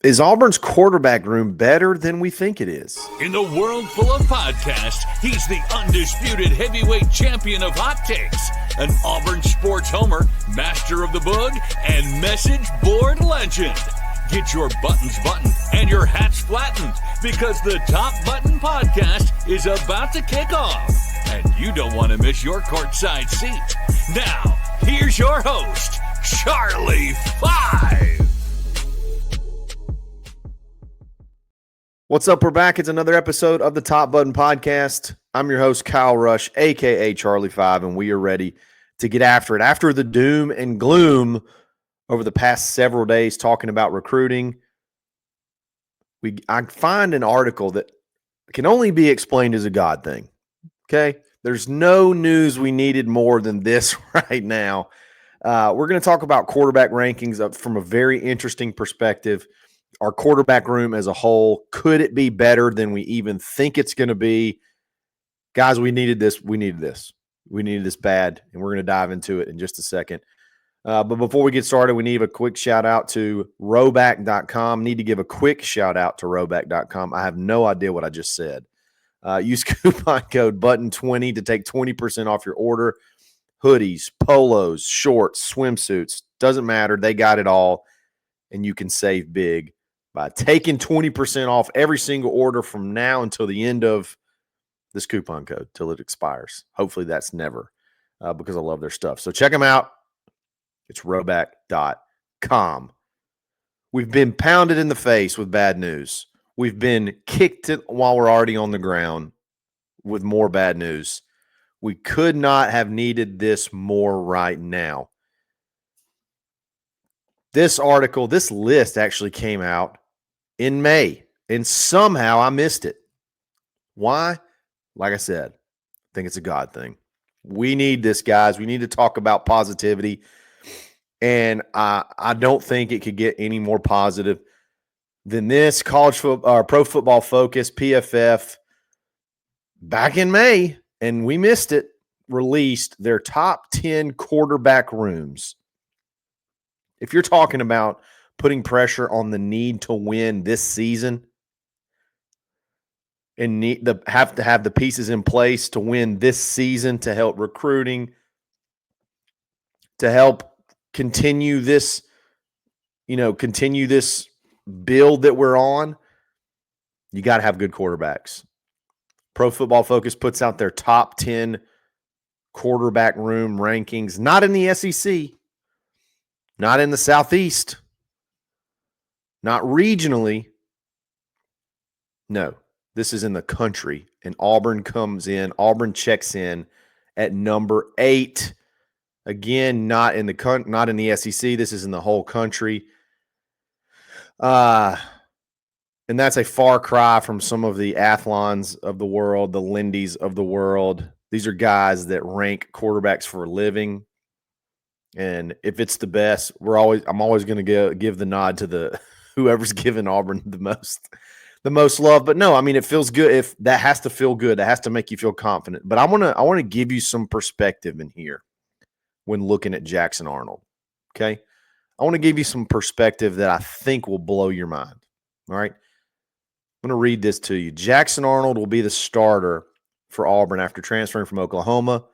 Is Auburn's quarterback room better than we think it is? In the world full of podcasts, he's the undisputed heavyweight champion of hot takes, an Auburn sports homer, master of the boog, and message board legend. Get your buttons buttoned and your hats flattened because the Top Button Podcast is about to kick off, and you don't want to miss your courtside seat. Now, here's your host, Charlie Five. What's up? We're back. It's another episode of the Top Button Podcast. I'm your host, Kyle Rush, a.k.a. Charlie Five, and we are ready to get after it. After the doom and gloom over the past several days talking about recruiting, I find an article that can only be explained as a God thing, okay? There's no news we needed more than this right now. We're going to talk about quarterback rankings up from a very interesting perspective. Our quarterback room as a whole, could it be better than we even think it's going to be? Guys, we needed this. We needed this bad, and we're going to dive into it in just a second. But before we get started, we need a quick shout out to Roback.com. Need to give a quick shout out to Roback.com. I have no idea what I just said. Use coupon code BUTTON20 to take 20% off your order. Hoodies, polos, shorts, swimsuits, doesn't matter. They got it all, and you can save big by taking 20% off every single order from now until the end of this coupon code, till it expires. Hopefully that's never, because I love their stuff. So check them out. It's roback.com. We've been pounded in the face with bad news. We've been kicked while we're already on the ground with more bad news. We could not have needed this more right now. This article, this list actually came out in May, and somehow I missed it. Why? Like I said, I think it's a God thing. We need this, guys. We need to talk about positivity, and I don't think it could get any more positive than this. College football, Pro Football Focus, PFF, back in May, and we missed it, released their top 10 quarterback rooms. If you're talking about putting pressure on the need to win this season and have to have the pieces in place to win this season, to help recruiting, to help continue this build that we're on, you got to have good quarterbacks. Pro Football Focus puts out their top 10 quarterback room rankings, not in the SEC, not in the Southeast, not regionally. No, this is in the country. And Auburn checks in at number 8. Again, not in the SEC. This is in the whole country. And that's a far cry from some of the Athlons of the world, the Lindys of the world. These are guys that rank quarterbacks for a living. And if it's the best, I'm always going to give the nod to the whoever's given Auburn the most love. But no, I mean, it feels good. If that has to feel good, that has to make you feel confident. But I want to give you some perspective in here when looking at Jackson Arnold. Okay, I want to give you some perspective that I think will blow your mind. All right, I'm going to read this to you. Jackson Arnold will be the starter for Auburn after transferring from Oklahoma.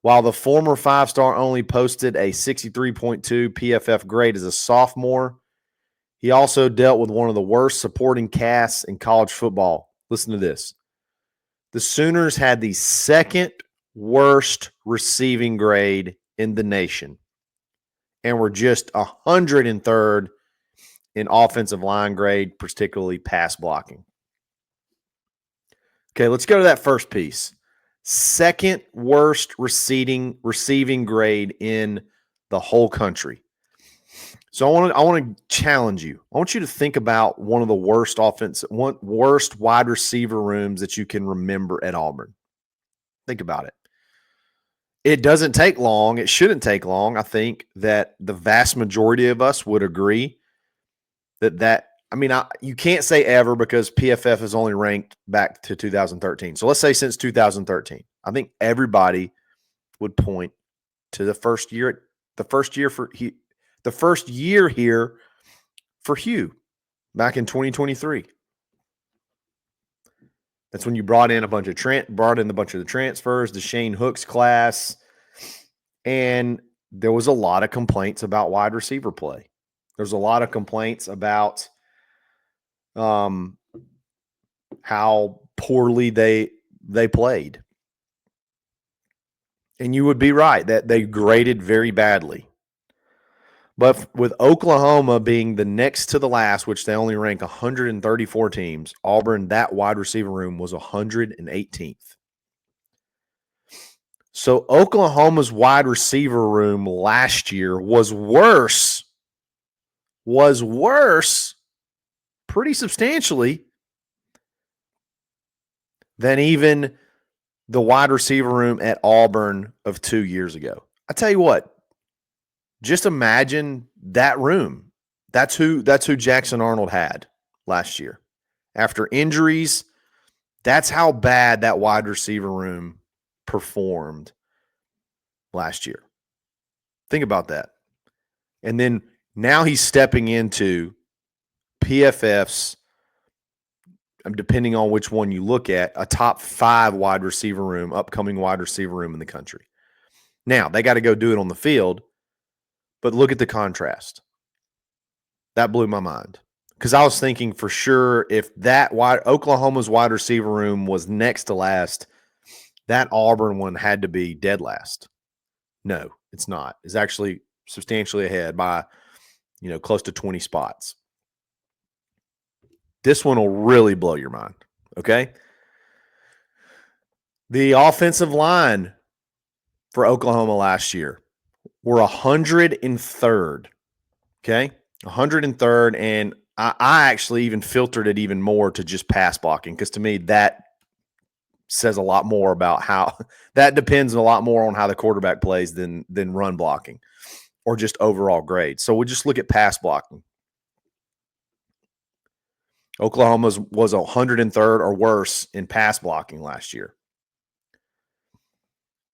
While the former 5-star only posted a 63.2 PFF grade as a sophomore, he also dealt with one of the worst supporting casts in college football. Listen to this. The Sooners had the second worst receiving grade in the nation and were just 103rd in offensive line grade, particularly pass blocking. Okay, let's go to that first piece. Second worst receiving grade in the whole country. So I want to challenge you. I want you to think about one of the worst wide receiver rooms that you can remember at Auburn. Think about it. It doesn't take long. It shouldn't take long. I think that the vast majority of us would agree that you can't say ever because PFF is only ranked back to 2013. So let's say since 2013. I think everybody would point to the first year here for Hugh. back in 2023. That's when you brought in a bunch of the transfers, the Shane Hooks class, and there was a lot of complaints about wide receiver play. There's a lot of complaints about how poorly they played. And you would be right that they graded very badly. But with Oklahoma being the next to the last, which they only rank 134 teams, Auburn, that wide receiver room was 118th. So Oklahoma's wide receiver room last year was worse pretty substantially than even the wide receiver room at Auburn of 2 years ago. I tell you what, just imagine that room. That's who Jackson Arnold had last year. After injuries, that's how bad that wide receiver room performed last year. Think about that. And then now he's stepping into PFF's, depending on which one you look at, a top 5 wide receiver room, upcoming wide receiver room in the country. Now, they got to go do it on the field, but look at the contrast. That blew my mind because I was thinking for sure if Oklahoma's wide receiver room was next to last, that Auburn one had to be dead last. No, it's not. It's actually substantially ahead by, close to 20 spots. This one will really blow your mind, okay? The offensive line for Oklahoma last year were 103rd, okay? 103rd, and I actually even filtered it even more to just pass blocking because to me that says a lot more about how – that depends a lot more on how the quarterback plays than run blocking or just overall grade. So we'll just look at pass blocking. Oklahoma was 103rd or worse in pass blocking last year.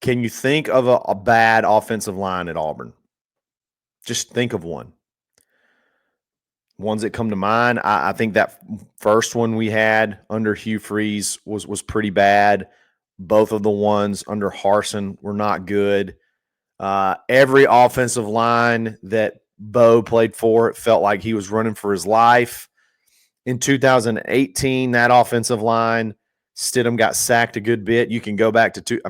Can you think of a bad offensive line at Auburn? Just think of one. Ones that come to mind, I think that first one we had under Hugh Freeze was pretty bad. Both of the ones under Harsin were not good. Every offensive line that Bo played for, it felt like he was running for his life. In 2018, that offensive line, Stidham got sacked a good bit. You can go back to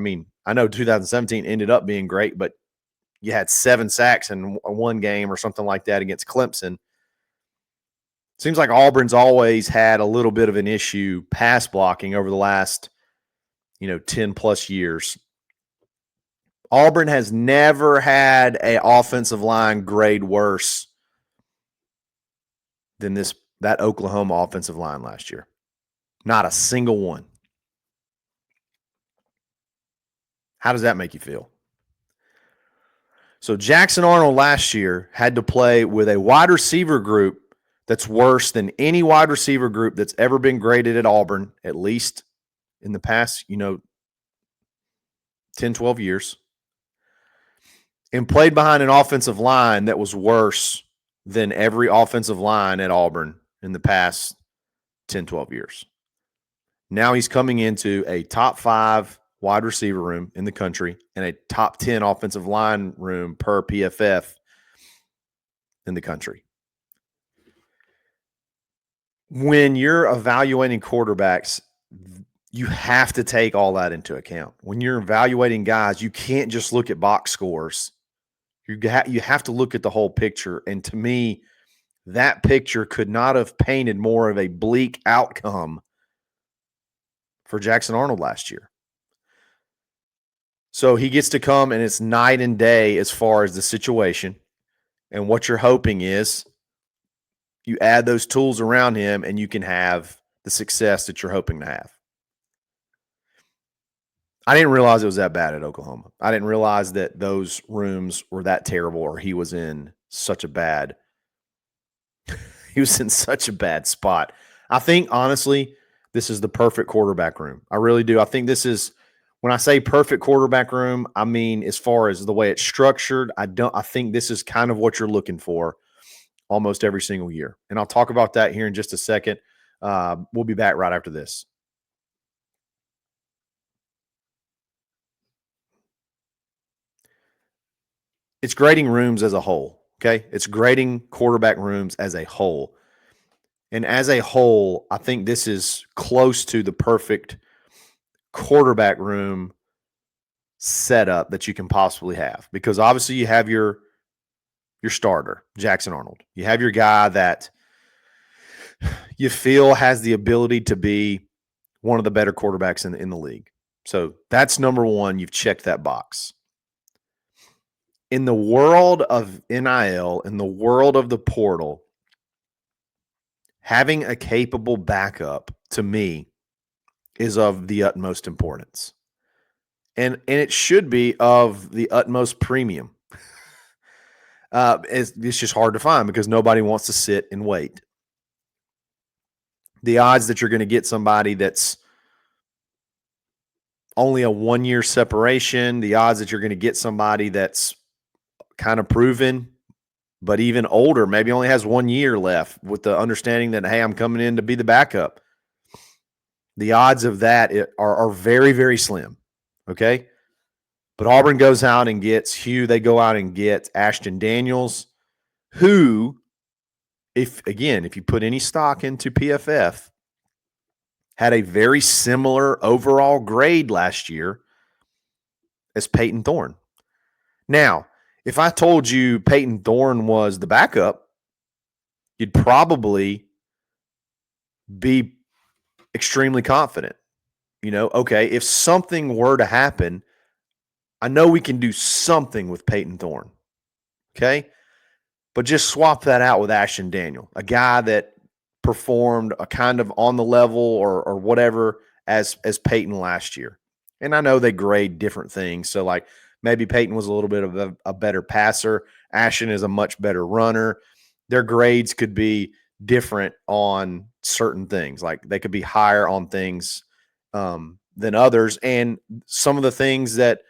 I know 2017 ended up being great, but you had 7 sacks in one game or something like that against Clemson. Seems like Auburn's always had a little bit of an issue pass blocking over the last, 10 plus years. Auburn has never had an offensive line grade worse than that Oklahoma offensive line last year. Not a single one. How does that make you feel? So Jackson Arnold last year had to play with a wide receiver group that's worse than any wide receiver group that's ever been graded at Auburn, at least in the past, 10, 12 years, and played behind an offensive line that was worse than every offensive line at Auburn in the past 10, 12 years. Now he's coming into a top 5 wide receiver room in the country and a top 10 offensive line room per PFF in the country. When you're evaluating quarterbacks, you have to take all that into account. When you're evaluating guys, you can't just look at box scores. You have to look at the whole picture. And to me, that picture could not have painted more of a bleak outcome for Jackson Arnold last year. So he gets to come, and it's night and day as far as the situation. And what you're hoping is you add those tools around him, and you can have the success that you're hoping to have. I didn't realize it was that bad at Oklahoma. I didn't realize that those rooms were that terrible, or he was in such a bad spot. I think, honestly, this is the perfect quarterback room. I really do. I think this is, when I say perfect quarterback room, I mean as far as the way it's structured, I think this is kind of what you're looking for almost every single year. And I'll talk about that here in just a second. We'll be back right after this. It's grading rooms as a whole, okay? It's grading quarterback rooms as a whole. And as a whole, I think this is close to the perfect quarterback room setup that you can possibly have, because obviously you have your starter, Jackson Arnold. You have your guy that you feel has the ability to be one of the better quarterbacks in the league. So that's number one. You've checked that box. In the world of NIL, in the world of the portal, having a capable backup, to me, is of the utmost importance. And it should be of the utmost premium. It's just hard to find because nobody wants to sit and wait. The odds that you're going to get somebody that's only a 1-year separation, the odds that you're going to get somebody that's kind of proven, but even older, maybe only has 1 year left with the understanding that, hey, I'm coming in to be the backup. The odds of that are very, very slim. Okay. But Auburn goes out and gets Hugh. They go out and get Ashton Daniels, who, if you put any stock into PFF, had a very similar overall grade last year as Peyton Thorne. Now, if I told you Peyton Thorne was the backup, you'd probably be extremely confident. Okay, if something were to happen, I know we can do something with Peyton Thorne. Okay? But just swap that out with Ashton Daniel, a guy that performed a kind of on the level or whatever as Peyton last year. And I know they grade different things. So, like, maybe Peyton was a little bit of a better passer. Ashton is a much better runner. Their grades could be different on certain things. Like, they could be higher on things than others. And some of the things that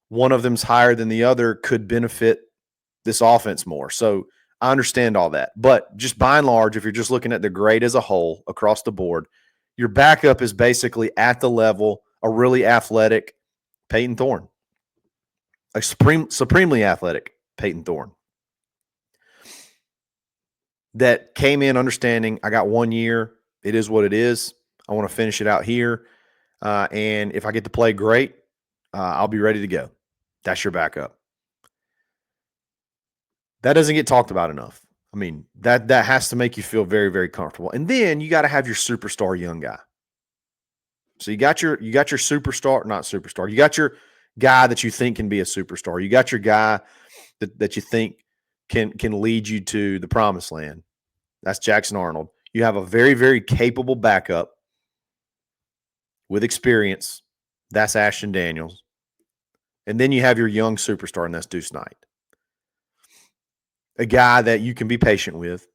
one of them's higher than the other could benefit this offense more. So I understand all that. But just by and large, if you're just looking at the grade as a whole across the board, your backup is basically at the level, a really athletic Peyton Thorne. A supremely athletic Peyton Thorne that came in understanding, I got 1 year. It is what it is. I want to finish it out here. And if I get to play great, I'll be ready to go. That's your backup. That doesn't get talked about enough. I mean, that has to make you feel very, very comfortable. And then you got to have your superstar young guy. So you got your superstar, not superstar. You got your guy that you think can be a superstar. You got your guy that you think can lead you to the promised land. That's Jackson Arnold. You have a very, very capable backup with experience. That's Ashton Daniels. And then you have your young superstar, and that's Deuce Knight. A guy that you can be patient with.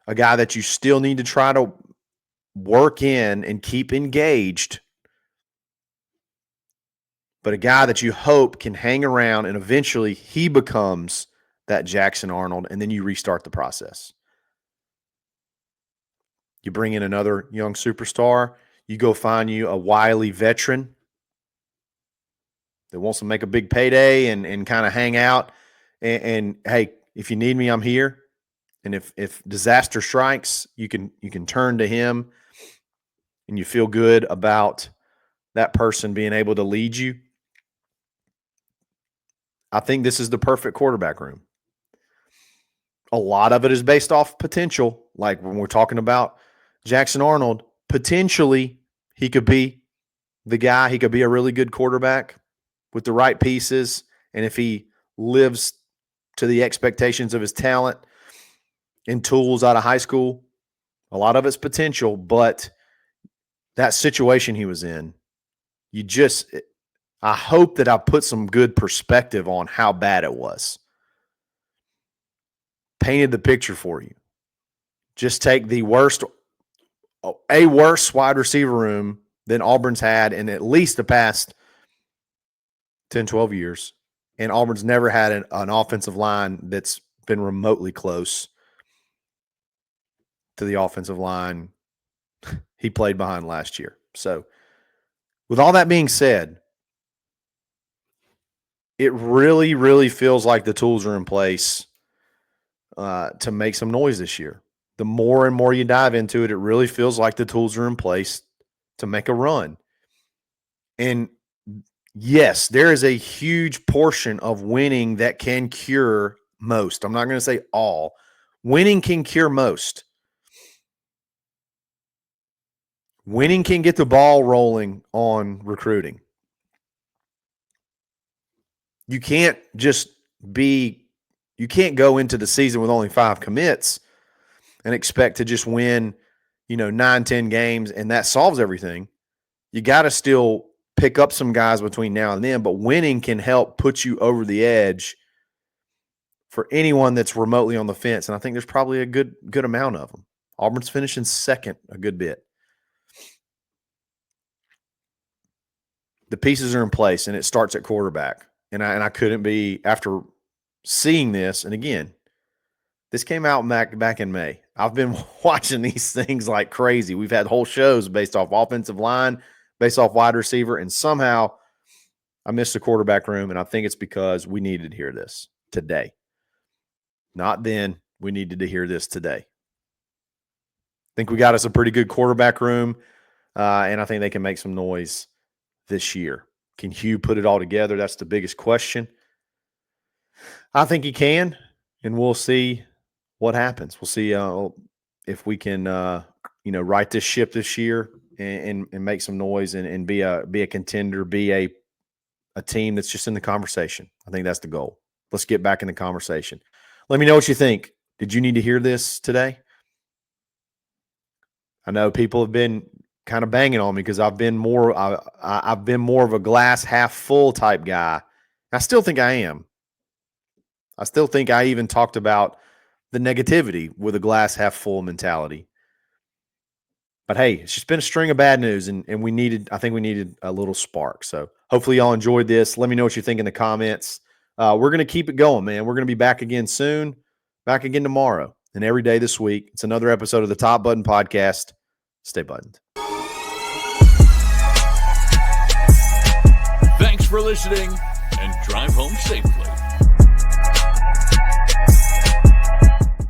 A guy that you still need to try to work in and keep engaged. But a guy that you hope can hang around and eventually he becomes that Jackson Arnold, and then you restart the process. You bring in another young superstar. You go find you a wily veteran that wants to make a big payday and kind of hang out. And hey, if you need me, I'm here. And if disaster strikes, you can turn to him, and you feel good about that person being able to lead you. I think this is the perfect quarterback room. A lot of it is based off potential. Like when we're talking about Jackson Arnold, potentially he could be the guy. He could be a really good quarterback with the right pieces. And if he lives to the expectations of his talent and tools out of high school, a lot of it's potential. But that situation he was in, I hope that I put some good perspective on how bad it was. Painted the picture for you. Just take a worse wide receiver room than Auburn's had in at least the past 10, 12 years. And Auburn's never had an offensive line that's been remotely close to the offensive line he played behind last year. So with all that being said, it really, really feels like the tools are in place to make some noise this year. The more and more you dive into it, it really feels like the tools are in place to make a run. And yes, there is a huge portion of winning that can cure most. I'm not going to say all. Winning can cure most. Winning can get the ball rolling on recruiting. You can't go into the season with only 5 commits and expect to just win, 9, 10 games, and that solves everything. You got to still pick up some guys between now and then, but winning can help put you over the edge for anyone that's remotely on the fence, and I think there's probably a good amount of them. Auburn's finishing second a good bit. The pieces are in place, and it starts at quarterback. And I couldn't be, after seeing this, and again, this came out back in May. I've been watching these things like crazy. We've had whole shows based off offensive line, based off wide receiver, and somehow I missed the quarterback room, and I think it's because we needed to hear this today. Not then. We needed to hear this today. I think we got us a pretty good quarterback room, and I think they can make some noise this year. Can Hugh put it all together? That's the biggest question. I think he can, and we'll see what happens. We'll see if we can, right this ship this year and make some noise and be a contender, be a team that's just in the conversation. I think that's the goal. Let's get back in the conversation. Let me know what you think. Did you need to hear this today? I know people have been kind of banging on me because I've been more of a glass half full type guy. I still think I am. I still think I even talked about the negativity with a glass half full mentality. But hey, it's just been a string of bad news, and I think we needed a little spark. So hopefully y'all enjoyed this. Let me know what you think in the comments. We're going to keep it going, man. We're going to be back again soon, back again tomorrow, and every day this week. It's another episode of the Top Button Podcast. Stay buttoned. Thanks for listening, and drive home safely.